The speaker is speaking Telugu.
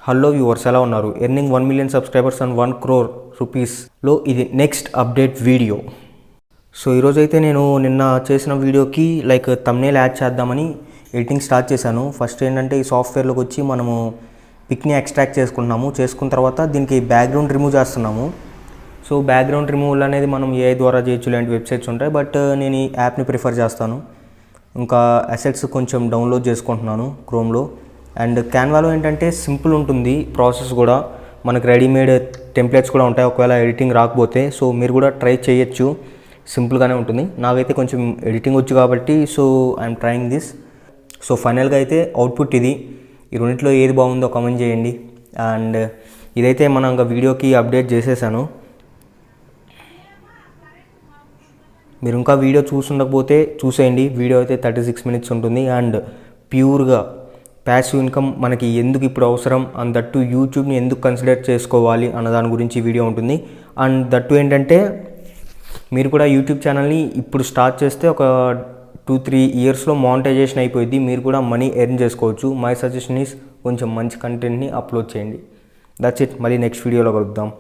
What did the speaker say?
హలో వ్యూవర్స్, ఎలా ఉన్నారు? Earning 1 million subscribers and 1 crore రూపీస్లో ఇది నెక్స్ట్ అప్డేట్ వీడియో. సో ఈరోజైతే నేను నిన్న చేసిన వీడియోకి థంబ్నెయిల్ యాడ్ చేద్దామని ఎడిటింగ్ స్టార్ట్ చేశాను. ఫస్ట్ ఏంటంటే ఈ సాఫ్ట్వేర్లోకి వచ్చి మనము పిక్ని ఎక్స్ట్రాక్ట్ చేసుకున్నాము. చేసుకున్న తర్వాత దీనికి బ్యాక్గ్రౌండ్ రిమూవ్ చేస్తున్నాము. సో బ్యాక్గ్రౌండ్ రిమూవల్ అనేది మనం ఏఐ ద్వారా చేయొచ్చు, ఇలాంటి వెబ్సైట్స్ ఉంటాయి. బట్ నేను ఈ యాప్ని ప్రిఫర్ చేస్తాను. ఇంకా అసెట్స్ కొంచెం డౌన్లోడ్ చేసుకుంటున్నాను క్రోమ్లో. అండ్ క్యాన్వాలో ఏంటంటే సింపుల్ ఉంటుంది ప్రాసెస్ కూడా, మనకు రెడీమేడ్ టెంప్లెట్స్ కూడా ఉంటాయి ఒకవేళ ఎడిటింగ్ రాకపోతే. సో మీరు కూడా ట్రై చేయొచ్చు, సింపుల్గానే ఉంటుంది. నాకైతే కొంచెం ఎడిటింగ్ వచ్చు కాబట్టి so I'm trying this. So ఫైనల్గా అయితే అవుట్పుట్ ఇది. ఈ రెండింటిలో ఏది బాగుందో కామెంట్ చేయండి. అండ్ ఇదైతే మనం ఇంకా వీడియోకి అప్డేట్ చేసేసాను. మీరు ఇంకా వీడియో చూసుండకపోతే చూసేయండి. వీడియో అయితే 36 minutes ఉంటుంది. అండ్ ప్యూర్గా ప్యాసివ్ ఇన్కమ్ మనకి ఎందుకు ఇప్పుడు అవసరం, అండ్ దట్టు యూట్యూబ్ని ఎందుకు కన్సిడర్ చేసుకోవాలి అన్న దాని గురించి వీడియో ఉంటుంది. అండ్ దట్టు ఏంటంటే మీరు కూడా యూట్యూబ్ ఛానల్ని ఇప్పుడు స్టార్ట్ చేస్తే ఒక 2-3 yearsలో మానిటైజేషన్ అయిపోయింది. మీరు కూడా మనీ ఎర్న్ చేసుకోవచ్చు. మై సజెషన్ ఈస్ కొంచెం మంచి కంటెంట్ని అప్లోడ్ చేయండి. That's it. మళ్ళీ నెక్స్ట్ వీడియోలో కలుద్దాం.